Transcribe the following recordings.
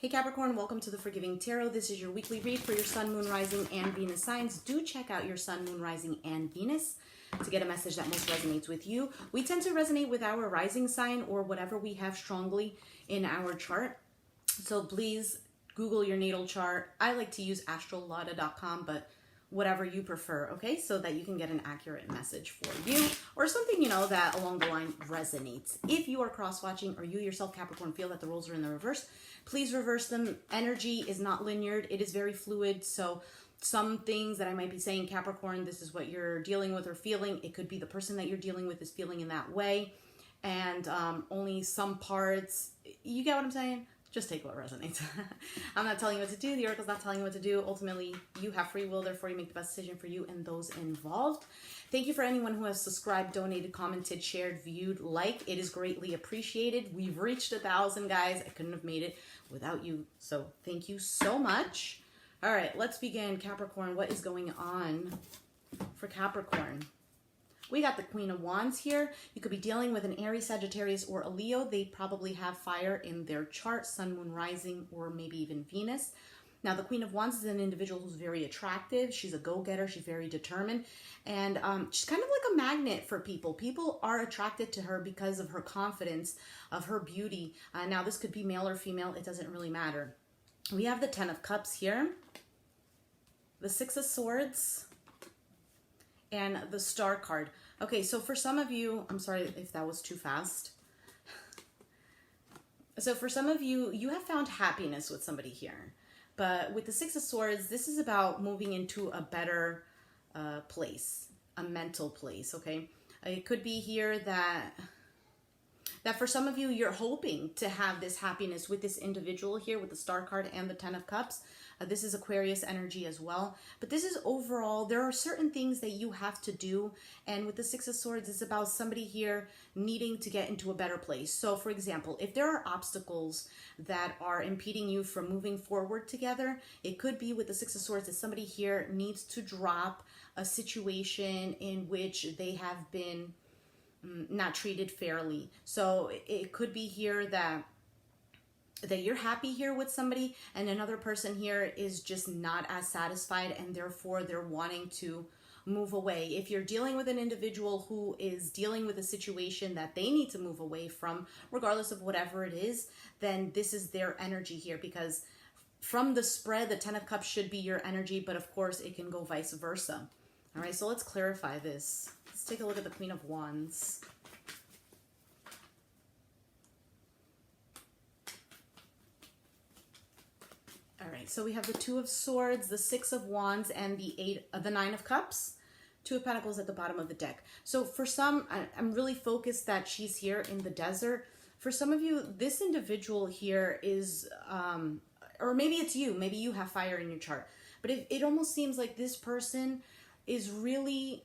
Hey Capricorn, welcome to the Forgiving Tarot. This is your weekly read for your Sun, Moon, Rising, and Venus signs. Do check out your Sun, Moon, Rising, and Venus to get a message that most resonates with you. We tend to resonate with our rising sign or whatever we have strongly in our chart. So please Google your natal chart. I like to use astrolotta.com, but whatever you prefer, okay? So that you can get an accurate message for you or something, you know, that along the line resonates. If you are cross-watching or you yourself, Capricorn, feel that the roles are in the reverse, please reverse them. Energy is not linear. It is very fluid. So some things that I might be saying, Capricorn, this is what you're dealing with or feeling. It could be the person that you're dealing with is feeling in that way. And only some parts, you get what I'm saying? Just take what resonates. I'm not telling you what to do. The oracle's not telling you what to do. Ultimately, you have free will. Therefore, you make the best decision for you and those involved. Thank you for anyone who has subscribed, donated, commented, shared, viewed, liked. It is greatly appreciated. We've reached 1,000, guys. I couldn't have made it without you. So thank you so much. All right, let's begin. Capricorn, what is going on for Capricorn? We got the Queen of Wands here. You could be dealing with an Aries, Sagittarius, or a Leo. They probably have fire in their chart, Sun, Moon, Rising, or maybe even Venus. Now, the Queen of Wands is an individual who's very attractive. She's a go-getter. She's very determined. And she's kind of like a magnet for people. People are attracted to her because of her confidence, of her beauty. Now, this could be male or female. It doesn't really matter. We have the Ten of Cups here, the Six of Swords, and the Star card. Okay, so for some of you, I'm sorry if that was too fast. So for some of you, you have found happiness with somebody here. But with the Six of Swords, this is about moving into a better place, a mental place, okay? It could be here that for some of you, you're hoping to have this happiness with this individual here with the Star card and the Ten of Cups. This is Aquarius energy as well. But this is overall, there are certain things that you have to do. And with the Six of Swords, it's about somebody here needing to get into a better place. So for example, if there are obstacles that are impeding you from moving forward together, it could be with the Six of Swords that somebody here needs to drop a situation in which they have been not treated fairly. So it could be here that you're happy here with somebody and another person here is just not as satisfied and therefore they're wanting to move away. If you're dealing with an individual who is dealing with a situation that they need to move away from, regardless of whatever it is, then this is their energy here, because from the spread, the Ten of Cups should be your energy, but of course it can go vice versa. All right, so let's clarify this. Let's take a look at the Queen of Wands. All right, so we have the Two of Swords, the Six of Wands, and the Nine of Cups. Two of Pentacles at the bottom of the deck. So for some, I'm really focused that she's here in the desert. For some of you, this individual here is, or maybe it's you. Maybe you have fire in your chart. But it almost seems like this person is really,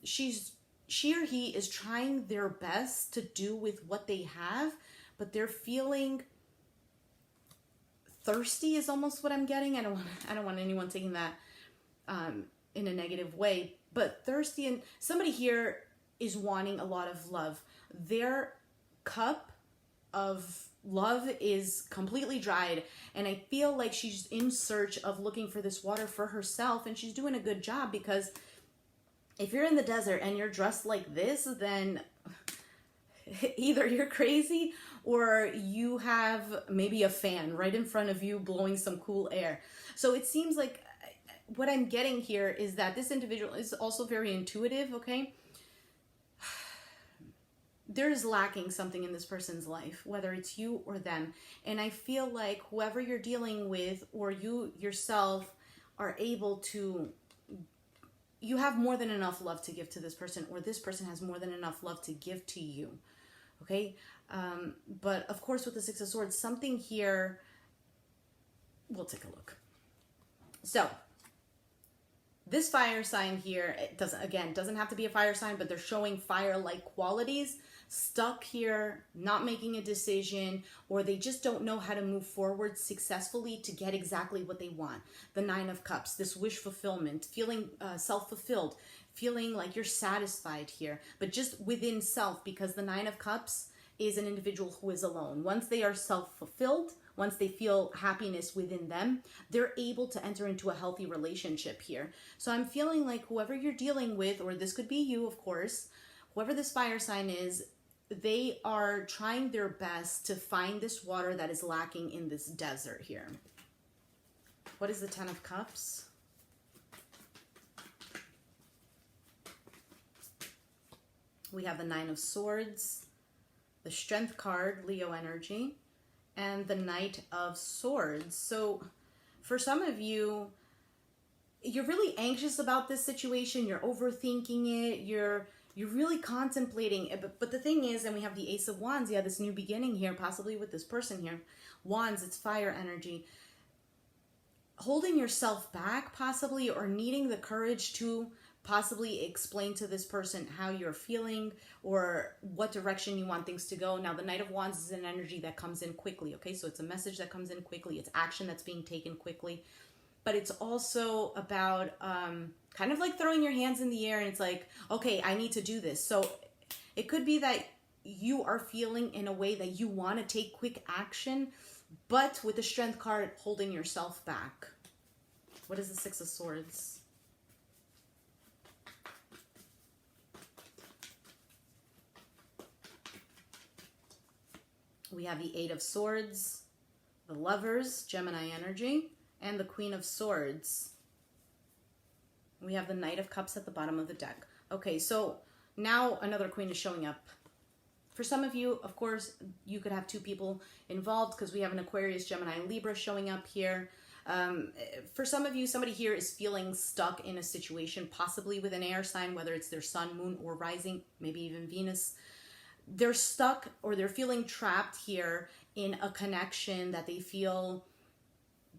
she or he is trying their best to do with what they have, but they're feeling thirsty is almost what I'm getting. I don't want anyone taking that in a negative way, but thirsty, and somebody here is wanting a lot of love. Their cup of love is completely dried, and I feel like she's in search of looking for this water for herself, and she's doing a good job, because if you're in the desert and you're dressed like this, then either you're crazy or you have maybe a fan right in front of you blowing some cool air. So it seems like what I'm getting here is that this individual is also very intuitive, okay? There is lacking something in this person's life, whether it's you or them. And I feel like whoever you're dealing with or you yourself are able to, you have more than enough love to give to this person, or this person has more than enough love to give to you. Okay, but of course with the Six of Swords, something here, we'll take a look. So this fire sign here, it doesn't have to be a fire sign, but they're showing fire-like qualities, stuck here, not making a decision, or they just don't know how to move forward successfully to get exactly what they want. The Nine of Cups, this wish fulfillment, feeling self-fulfilled, feeling like you're satisfied here, but just within self, because the Nine of Cups is an individual who is alone. Once they are self-fulfilled, once they feel happiness within them, they're able to enter into a healthy relationship here. So I'm feeling like whoever you're dealing with, or this could be you, of course, whoever this fire sign is, they are trying their best to find this water that is lacking in this desert here. What is the Ten of Cups? We have the Nine of Swords, the Strength card, Leo energy, and the Knight of Swords. So for some of you, you're really anxious about this situation. You're overthinking it. You're really contemplating it. But the thing is, and we have the Ace of Wands. Yeah, this new beginning here, possibly with this person here. Wands, it's fire energy. Holding yourself back, possibly, or needing the courage to possibly explain to this person how you're feeling or what direction you want things to go. Now, the Knight of Wands is an energy that comes in quickly, okay? So it's a message that comes in quickly. It's action that's being taken quickly. But it's also about kind of like throwing your hands in the air and it's like, okay, I need to do this. So it could be that you are feeling in a way that you want to take quick action, but with the Strength card, holding yourself back. What is the Six of Swords? We have the Eight of Swords, the Lovers, Gemini energy, and the Queen of Swords. We have the Knight of Cups at the bottom of the deck. Okay, so now another Queen is showing up. For some of you, of course, you could have two people involved because we have an Aquarius, Gemini, and Libra showing up here. For some of you, somebody here is feeling stuck in a situation, possibly with an air sign, whether it's their sun, moon, or rising, maybe even Venus. They're stuck or they're feeling trapped here in a connection that they feel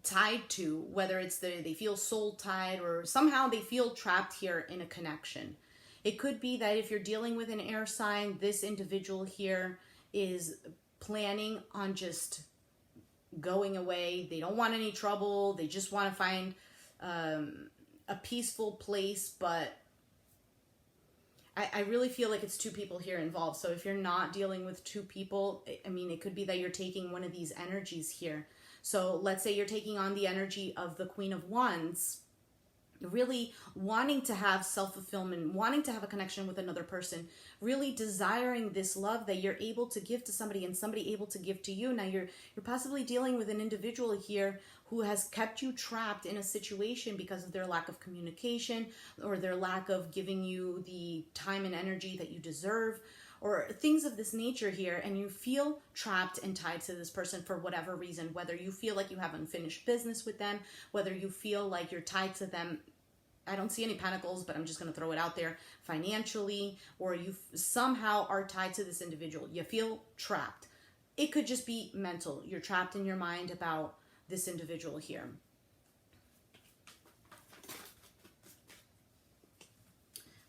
tied to, whether it's they feel soul tied or somehow they feel trapped here in a connection. It could be that if you're dealing with an air sign, this individual here is planning on just going away. They don't want any trouble. They just want to find a peaceful place, but I really feel like it's two people here involved. So if you're not dealing with two people, I mean, it could be that you're taking one of these energies here. So let's say you're taking on the energy of the Queen of Wands, really wanting to have self-fulfillment, wanting to have a connection with another person, really desiring this love that you're able to give to somebody and somebody able to give to you. Now you're possibly dealing with an individual here who has kept you trapped in a situation because of their lack of communication or their lack of giving you the time and energy that you deserve, or things of this nature here, and you feel trapped and tied to this person for whatever reason, whether you feel like you have unfinished business with them, whether you feel like you're tied to them. I don't see any pentacles, but I'm just going to throw it out there, financially, or you somehow are tied to this individual. You feel trapped. It could just be mental. You're trapped in your mind about this individual here.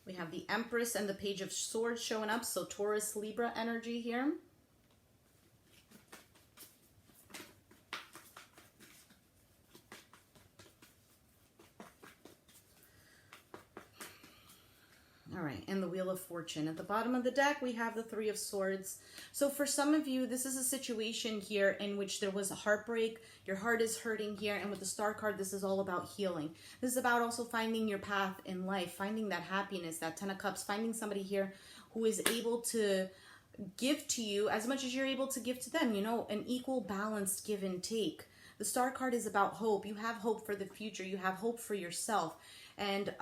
We have the Empress and the Page of Swords showing up. So Taurus, Libra energy here. All right, and the Wheel of Fortune. At the bottom of the deck, we have the Three of Swords. So for some of you, this is a situation here in which there was a heartbreak. Your heart is hurting here. And with the Star card, this is all about healing. This is about also finding your path in life, finding that happiness, that Ten of Cups, finding somebody here who is able to give to you as much as you're able to give to them, you know, an equal balanced give and take. The Star card is about hope. You have hope for the future. You have hope for yourself. And,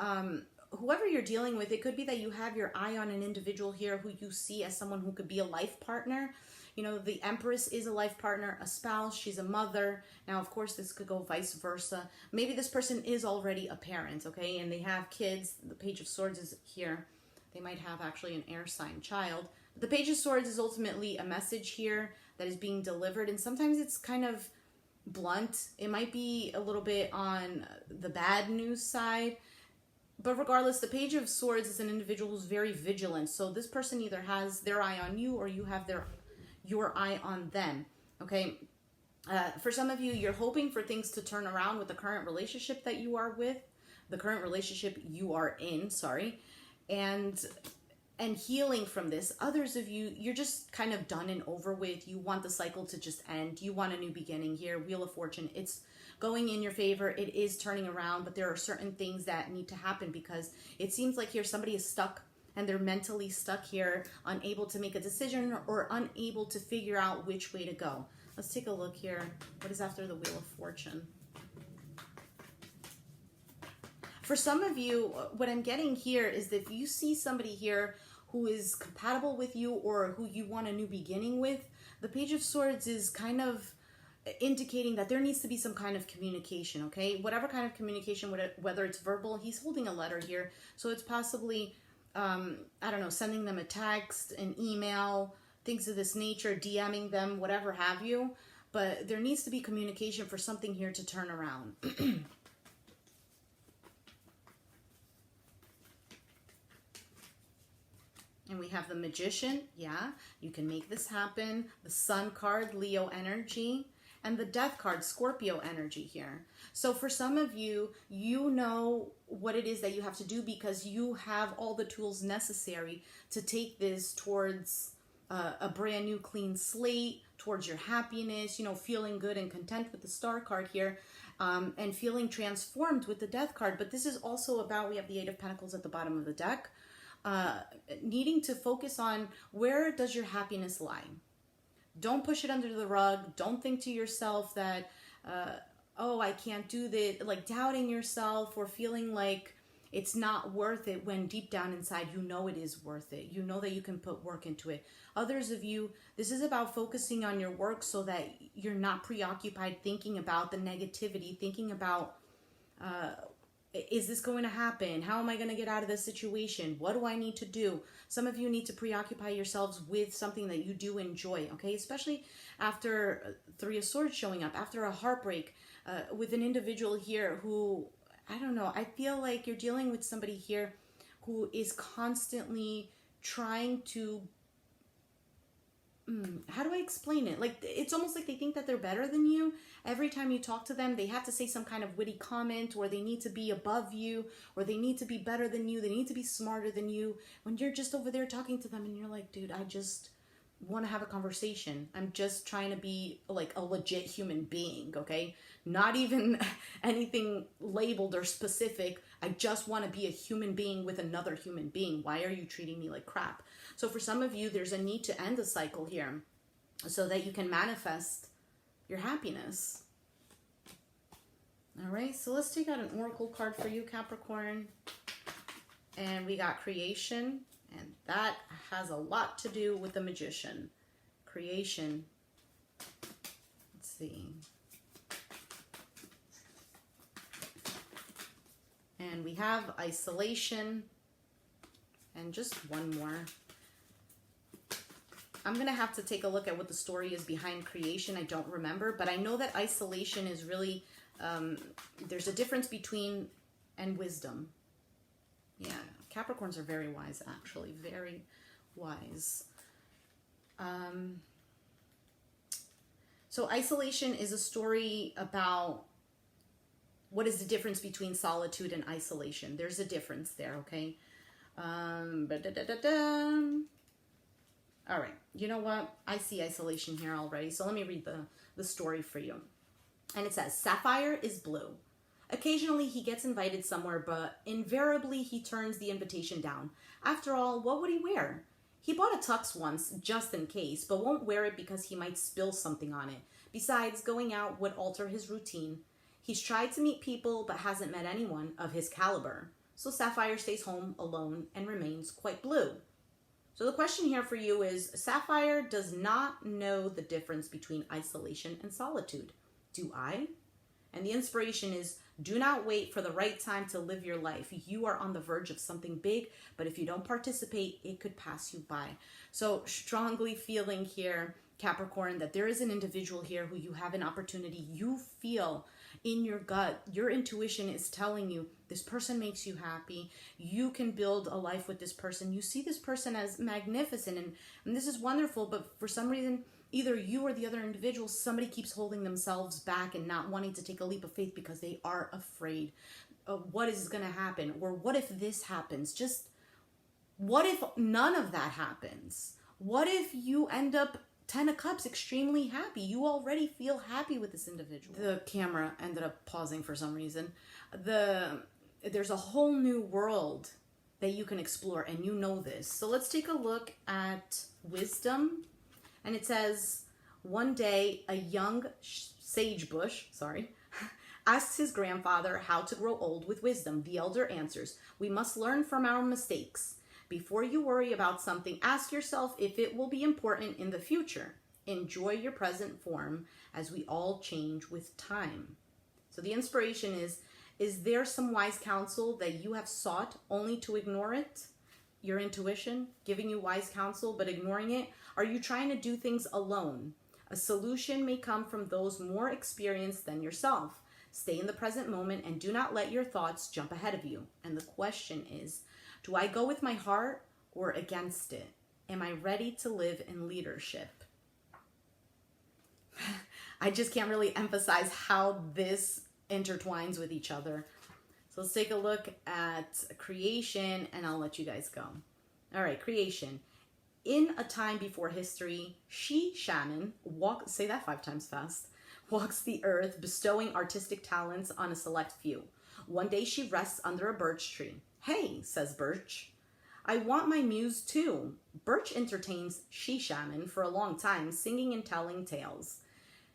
whoever you're dealing with, it could be that you have your eye on an individual here who you see as someone who could be a life partner. You know, the Empress is a life partner, a spouse, she's a mother. Now, of course, this could go vice versa. Maybe this person is already a parent, okay, and they have kids. The Page of Swords is here. They might have actually an air sign child. But the Page of Swords is ultimately a message here that is being delivered, and sometimes it's kind of blunt. It might be a little bit on the bad news side. But regardless, the Page of Swords is an individual who's very vigilant. So this person either has their eye on you or you have your eye on them, okay? For some of you, you're hoping for things to turn around with the current relationship that you are with, the current relationship you are in, sorry. And and healing from this. Others of you, you're just kind of done and over with. You want the cycle to just end. You want a new beginning here. Wheel of Fortune, it's going in your favor. It is turning around, but there are certain things that need to happen because it seems like here somebody is stuck and they're mentally stuck here, unable to make a decision or unable to figure out which way to go. Let's take a look here. What is after the Wheel of Fortune? For some of you, what I'm getting here is that if you see somebody here who is compatible with you or who you want a new beginning with, the Page of Swords is kind of indicating that there needs to be some kind of communication, okay? Whatever kind of communication, whether it's verbal, he's holding a letter here, so it's possibly, I don't know, sending them a text, an email, things of this nature, DMing them, whatever have you, but there needs to be communication for something here to turn around. And we have the Magician. Yeah, you can make this happen. The Sun card, Leo energy. And the Death card, Scorpio energy here. So for some of you, you know what it is that you have to do because you have all the tools necessary to take this towards a brand new clean slate, towards your happiness, you know, feeling good and content with the Star card here, and feeling transformed with the Death card. But this is also about, we have the Eight of Pentacles at the bottom of the deck, needing to focus on where does your happiness lie. Don't push it under the rug. Don't think to yourself that, oh, I can't do this, like doubting yourself or feeling like it's not worth it when deep down inside you know it is worth it. You know that you can put work into it. Others of you, this is about focusing on your work so that you're not preoccupied thinking about the negativity, thinking about, is this going to happen? How am I going to get out of this situation? What do I need to do? Some of you need to preoccupy yourselves with something that you do enjoy, okay? Especially after Three of Swords showing up, after a heartbreak, with an individual here who, I don't know, I feel like you're dealing with somebody here who is constantly trying to, how do I explain it? Like, it's almost like they think that they're better than you. Every time you talk to them, they have to say some kind of witty comment, or they need to be above you, or they need to be better than you. They need to be smarter than you. When you're just over there talking to them and you're like, dude, I just want to have a conversation. I'm just trying to be like a legit human being, okay? Not even anything labeled or specific. I just want to be a human being with another human being. Why are you treating me like crap? So for some of you, there's a need to end the cycle here so that you can manifest your happiness. All right, so let's take out an oracle card for you, Capricorn. And we got creation, and that has a lot to do with the Magician. Creation. Let's see. And we have isolation, and just one more. I'm going to have to take a look at what the story is behind creation. I don't remember, but I know that isolation is really, there's a difference between and wisdom. Yeah, Capricorns are very wise, actually, very wise. So isolation is a story about what is the difference between solitude and isolation. There's a difference there, okay? All right, you know what? I see isolation here already, so let me read the story for you. And it says, Sapphire is blue. Occasionally he gets invited somewhere, but invariably he turns the invitation down. After all, what would he wear? He bought a tux once, just in case, but won't wear it because he might spill something on it. Besides, going out would alter his routine. He's tried to meet people, but hasn't met anyone of his caliber. So Sapphire stays home alone and remains quite blue. So the question here for you is, Sapphire does not know the difference between isolation and solitude. Do I? And the inspiration is, do not wait for the right time to live your life. You are on the verge of something big, but if you don't participate, it could pass you by. So strongly feeling here, Capricorn, that there is an individual here who you have an opportunity. You feel in your gut, your intuition is telling you this person makes you happy. You can build a life with this person. You see this person as magnificent, and this is wonderful, but for some reason, either you or the other individual, somebody keeps holding themselves back and not wanting to take a leap of faith because they are afraid of what is going to happen, or what if this happens. Just What if none of that happens? What if you end up 10 of Cups extremely happy? You already feel happy with this individual. The camera ended up pausing for some reason. There's a whole new world that you can explore, and you know this. So let's take a look at wisdom. And it says, one day a young sagebush, asks his grandfather how to grow old with wisdom. The elder answers, we must learn from our mistakes. Before you worry about something, ask yourself if it will be important in the future. Enjoy your present form as we all change with time. So the inspiration is there some wise counsel that you have sought only to ignore it? Your intuition giving you wise counsel but ignoring it? Are you trying to do things alone? A solution may come from those more experienced than yourself. Stay in the present moment and do not let your thoughts jump ahead of you. And the question is, do I go with my heart or against it? Am I ready to live in leadership? I just can't really emphasize how this intertwines with each other. So let's take a look at creation and I'll let you guys go. All right, creation. In a time before history, she shaman say that 5 times fast, walks the earth, bestowing artistic talents on a select few. One day she rests under a birch tree. Hey, says Birch, I want my muse too. Birch entertains she shaman for a long time, singing and telling tales.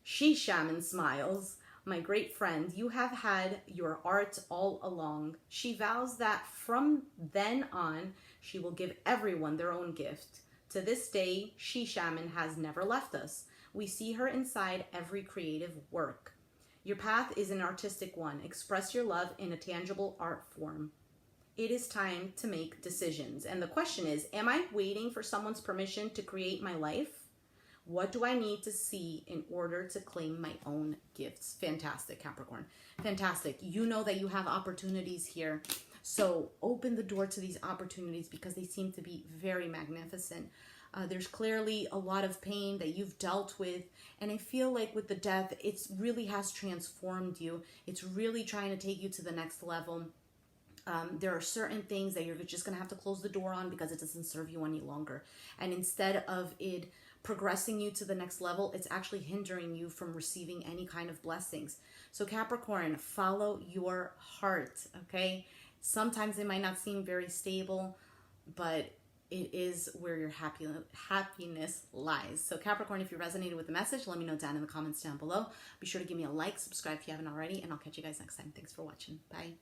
She shaman smiles. My great friend, you have had your art all along. She vows that from then on, she will give everyone their own gift. To this day, she shaman has never left us. We see her inside every creative work. Your path is an artistic one. Express your love in a tangible art form. It is time to make decisions. And the question is, am I waiting for someone's permission to create my life? What do I need to see in order to claim my own gifts? Fantastic, Capricorn. Fantastic. You know that you have opportunities here. So open the door to these opportunities because they seem to be very magnificent. There's clearly a lot of pain that you've dealt with. And I feel like with the death, it really has transformed you. It's really trying to take you to the next level. There are certain things that you're just going to have to close the door on because it doesn't serve you any longer. And instead of it progressing you to the next level, it's actually hindering you from receiving any kind of blessings. So Capricorn, follow your heart, okay? Sometimes it might not seem very stable, but it is where your happiness lies. So Capricorn, if you resonated with the message, let me know down in the comments down below. Be sure to give me a like, subscribe if you haven't already, and I'll catch you guys next time. Thanks for watching. Bye.